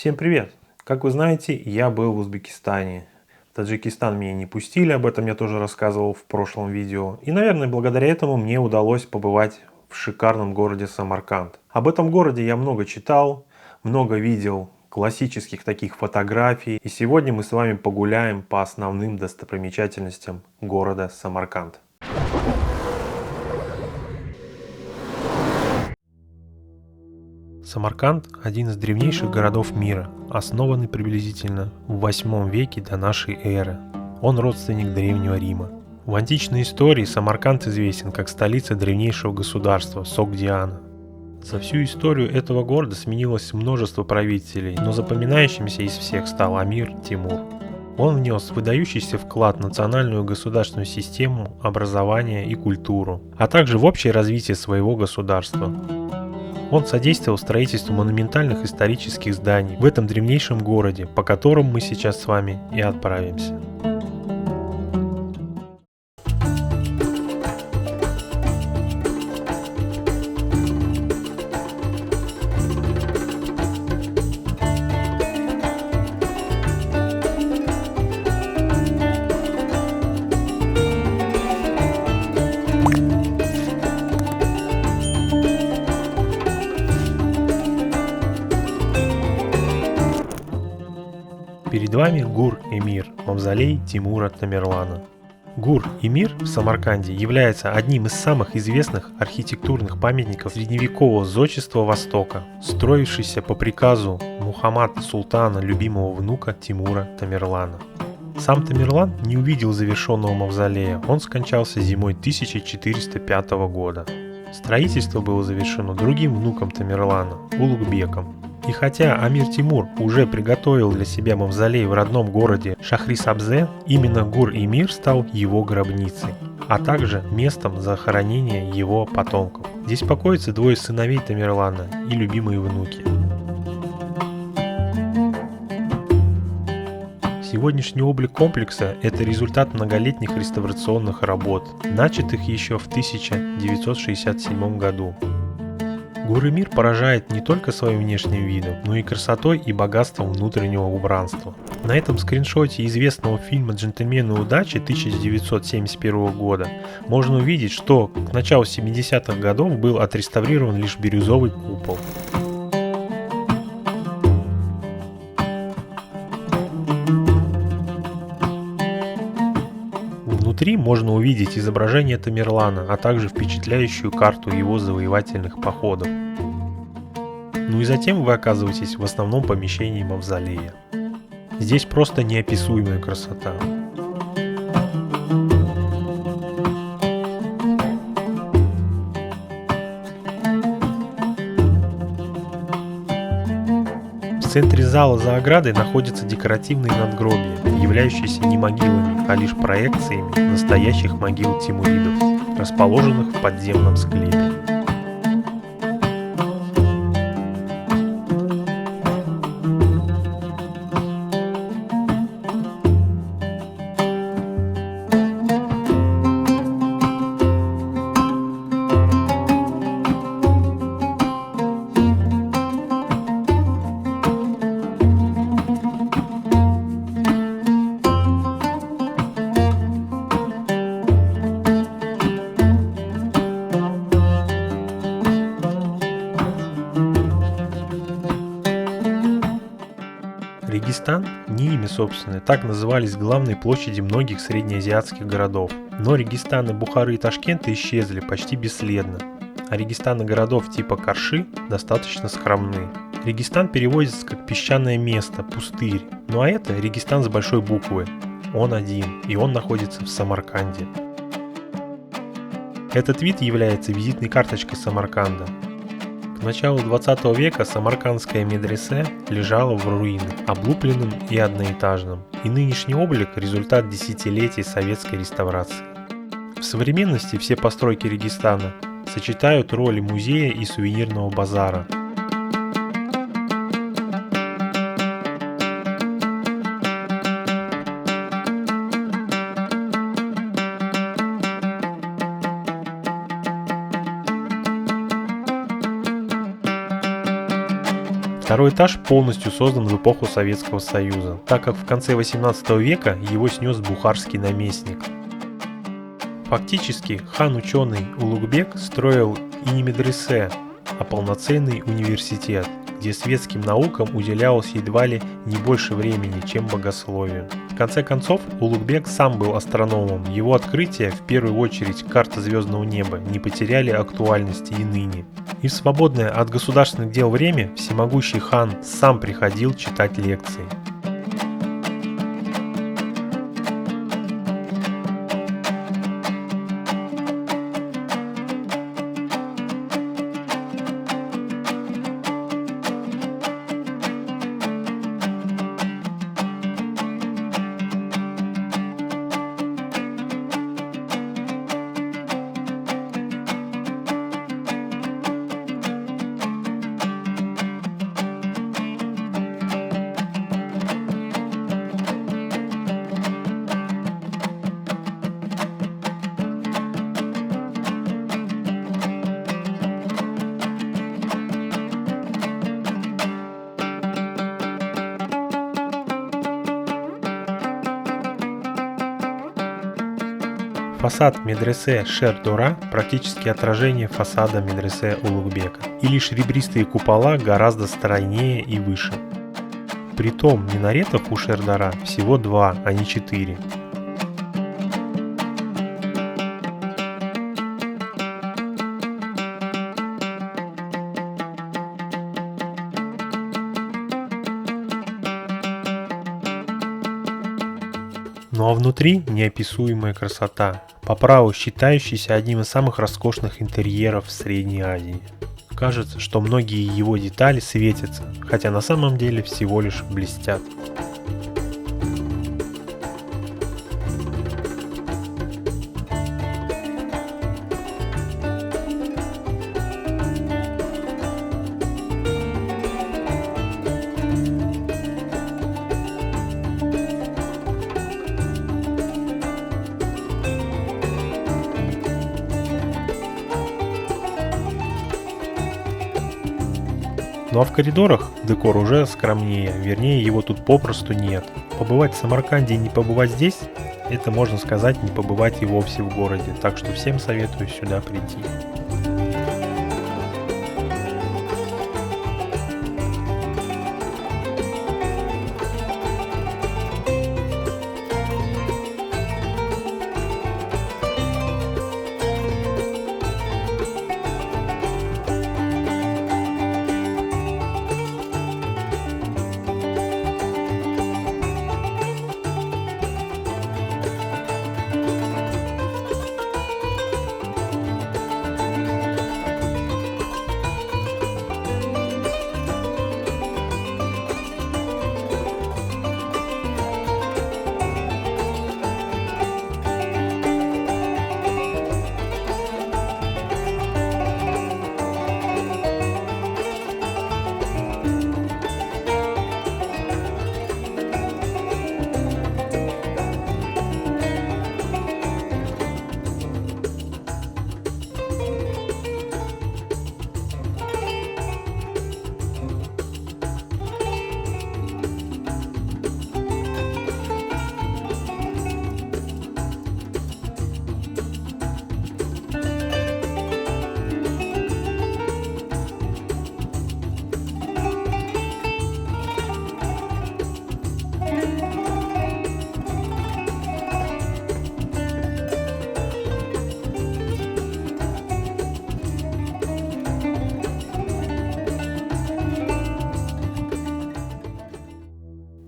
Всем привет! Как вы знаете, я был в Узбекистане. В Таджикистан меня не пустили, об этом я тоже рассказывал в прошлом видео. И, наверное, благодаря этому мне удалось побывать в шикарном городе Самарканд. Об этом городе я много читал, много видел классических таких фотографий. И сегодня мы с вами погуляем по основным достопримечательностям города Самарканд. Самарканд – один из древнейших городов мира, основанный приблизительно в 8 веке до нашей эры. Он родственник Древнего Рима. В античной истории Самарканд известен как столица древнейшего государства Согдиана. За всю историю этого города сменилось множество правителей, но запоминающимся из всех стал Амир Тимур. Он внес выдающийся вклад в национальную государственную систему, образование и культуру, а также в общее развитие своего государства. Он содействовал строительству монументальных исторических зданий в этом древнейшем городе, по которым мы сейчас с вами и отправимся. Перед вами Гур-Эмир, мавзолей Тимура Тамерлана. Гур-Эмир в Самарканде является одним из самых известных архитектурных памятников средневекового зодчества Востока, строившийся по приказу Мухаммада Султана, любимого внука Тимура Тамерлана. Сам Тамерлан не увидел завершенного мавзолея, он скончался зимой 1405 года. Строительство было завершено другим внуком Тамерлана, Улугбеком. И хотя Амир Тимур уже приготовил для себя мавзолей в родном городе Шахрисабзе, именно Гур-Эмир стал его гробницей, а также местом захоронения его потомков. Здесь покоятся двое сыновей Тамерлана и любимые внуки. Сегодняшний облик комплекса – это результат многолетних реставрационных работ, начатых еще в 1967 году. Гур-Эмир поражает не только своим внешним видом, но и красотой и богатством внутреннего убранства. На этом скриншоте известного фильма «Джентльмены удачи» 1971 года можно увидеть, что к началу 70-х годов был отреставрирован лишь бирюзовый купол. Внутри можно увидеть изображение Тамерлана, а также впечатляющую карту его завоевательных походов. Ну и затем вы оказываетесь в основном помещении мавзолея. Здесь просто неописуемая красота. В центре зала за оградой находятся декоративные надгробия, являющиеся не могилами, а лишь проекциями настоящих могил тимуридов, расположенных в подземном склепе. Регистан – не имя собственное, так назывались главные площади многих среднеазиатских городов. Но Регистаны Бухары и Ташкента исчезли почти бесследно, а Регистаны городов типа Карши достаточно скромны. Регистан переводится как «песчаное место», «пустырь», ну а это Регистан с большой буквы. Он один, и он находится в Самарканде. Этот вид является визитной карточкой Самарканда. К началу 20 века самаркандская медресе лежала в руинах, облупленном и одноэтажном, и нынешний облик – результат десятилетий советской реставрации. В современности все постройки Регистана сочетают роли музея и сувенирного базара. Второй Второй этаж полностью создан в эпоху Советского Союза, так как в конце 18 века его снес бухарский наместник. Фактически хан-ученый Улугбек строил и не медресе, а полноценный университет, где светским наукам уделялось едва ли не больше времени, чем богословию. В конце концов, Улугбек сам был астрономом, его открытия, в первую очередь карта звездного неба, не потеряли актуальности и ныне. И в свободное от государственных дел время всемогущий хан сам приходил читать лекции. Фасад медресе Шер-Дора практически отражение фасада медресе Улугбека, и лишь ребристые купола гораздо стройнее и выше. Притом минаретов у Шер-Дора всего 2, а не 4. Ну а внутри неописуемая красота, по праву считающийся одним из самых роскошных интерьеров в Средней Азии. Кажется, что многие его детали светятся, хотя на самом деле всего лишь блестят. Ну а в коридорах декор уже скромнее, вернее его тут попросту нет. Побывать в Самарканде и не побывать здесь, это можно сказать не побывать и вовсе в городе, так что всем советую сюда прийти.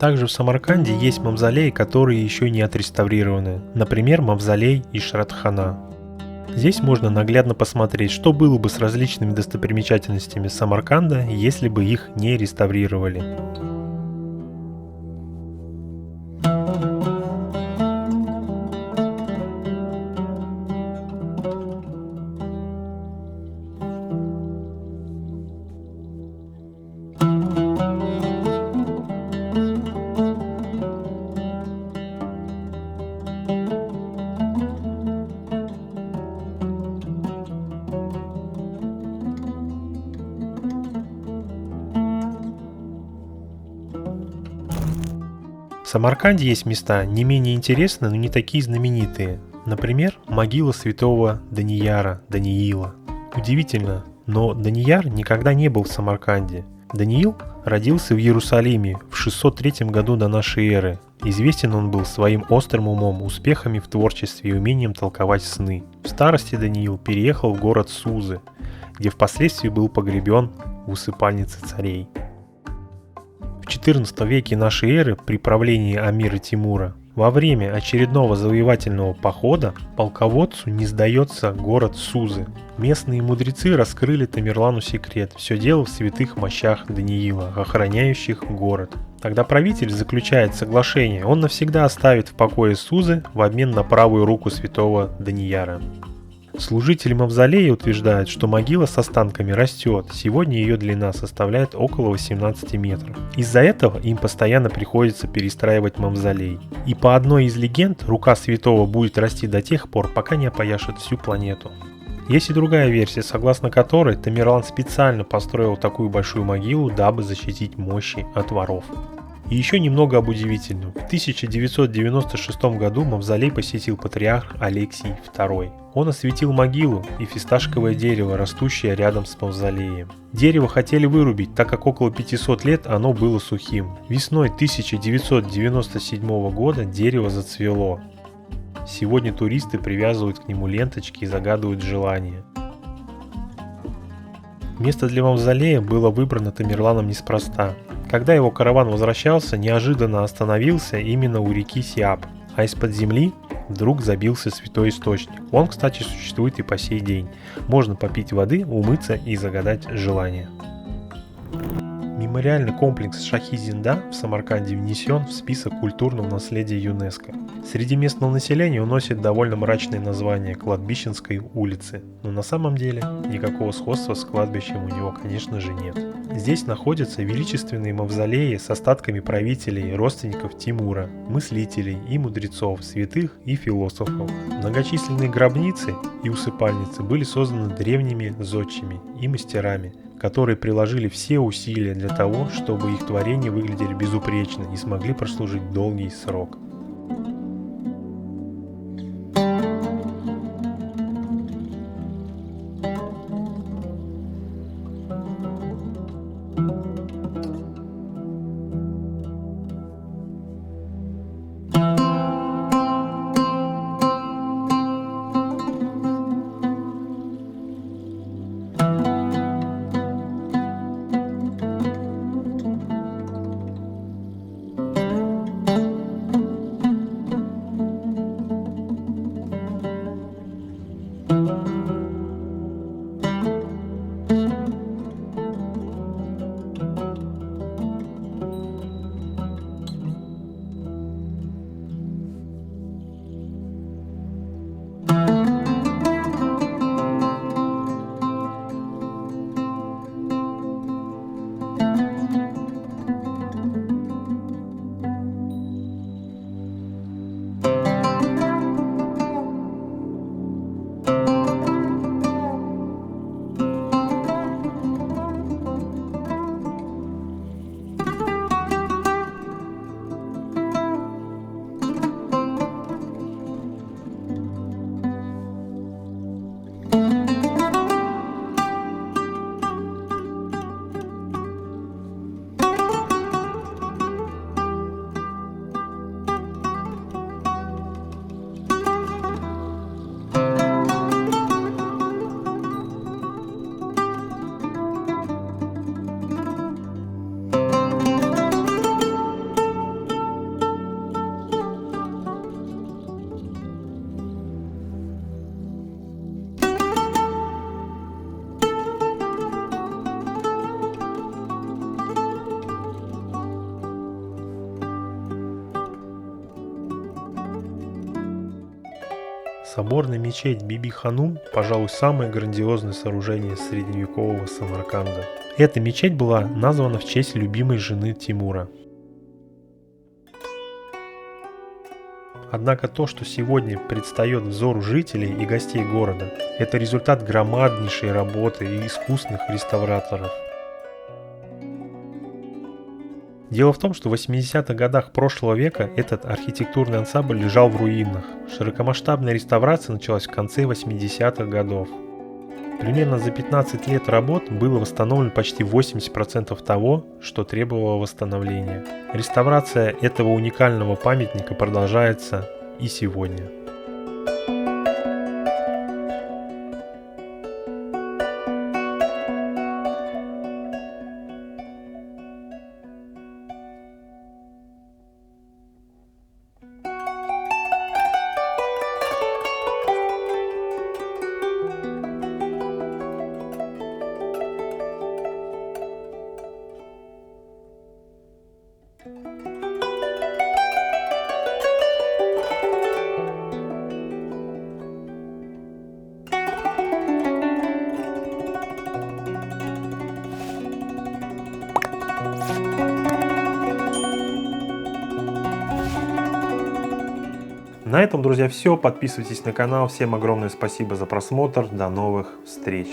Также в Самарканде есть мавзолеи, которые еще не отреставрированы, например, мавзолей Ишрат-Хана. Здесь можно наглядно посмотреть, что было бы с различными достопримечательностями Самарканда, если бы их не реставрировали. Самарканде есть места не менее интересные, но не такие знаменитые. Например, могила святого Данияра, Даниила. Удивительно, но Данияр никогда не был в Самарканде. Даниил родился в Иерусалиме в 603 году до нашей эры. Известен он был своим острым умом, успехами в творчестве и умением толковать сны. В старости Даниил переехал в город Сузы, где впоследствии был погребен в усыпальнице царей. В XIV веке нашей эры при правлении Амира Тимура во время очередного завоевательного похода полководцу не сдается город Сузы. Местные мудрецы раскрыли Тамерлану секрет. Все дело в святых мощах Даниила, охраняющих город. Тогда правитель заключает соглашение, он навсегда оставит в покое Сузы в обмен на правую руку святого Данияра. Служители мавзолея утверждают, что могила с останками растет, сегодня ее длина составляет около 18 метров. Из-за этого им постоянно приходится перестраивать мавзолей. И по одной из легенд, рука святого будет расти до тех пор, пока не опояшет всю планету. Есть и другая версия, согласно которой Тамерлан специально построил такую большую могилу, дабы защитить мощи от воров. И еще немного об удивительном. В 1996 году мавзолей посетил патриарх Алексий II. Он осветил могилу и фисташковое дерево, растущее рядом с мавзолеем. Дерево хотели вырубить, так как около 500 лет оно было сухим. Весной 1997 года дерево зацвело. Сегодня туристы привязывают к нему ленточки и загадывают желания. Место для мавзолея было выбрано Тамерланом неспроста. Когда его караван возвращался, неожиданно остановился именно у реки Сиап, а из-под земли вдруг забился святой источник. Он, кстати, существует и по сей день. Можно попить воды, умыться и загадать желание. Мемориальный комплекс Шахи-Зинда в Самарканде внесен в список культурного наследия ЮНЕСКО. Среди местного населения он носит довольно мрачное название Кладбищенской улицы, но на самом деле никакого сходства с кладбищем у него, конечно же, нет. Здесь находятся величественные мавзолеи с остатками правителей и родственников Тимура, мыслителей и мудрецов, святых и философов. Многочисленные гробницы и усыпальницы были созданы древними зодчими и мастерами, которые приложили все усилия для того, чтобы их творения выглядели безупречно и смогли прослужить долгий срок. Соборная мечеть Биби-Ханум, пожалуй, самое грандиозное сооружение средневекового Самарканда. Эта мечеть была названа в честь любимой жены Тимура. Однако то, что сегодня предстает взору жителей и гостей города, это результат громаднейшей работы и искусных реставраторов. Дело в том, что в 80-х годах прошлого века этот архитектурный ансамбль лежал в руинах. Широкомасштабная реставрация началась в конце 80-х годов. Примерно за 15 лет работ было восстановлено почти 80% того, что требовало восстановления. Реставрация этого уникального памятника продолжается и сегодня. На этом, друзья, все. Подписывайтесь на канал. Всем огромное спасибо за просмотр. До новых встреч.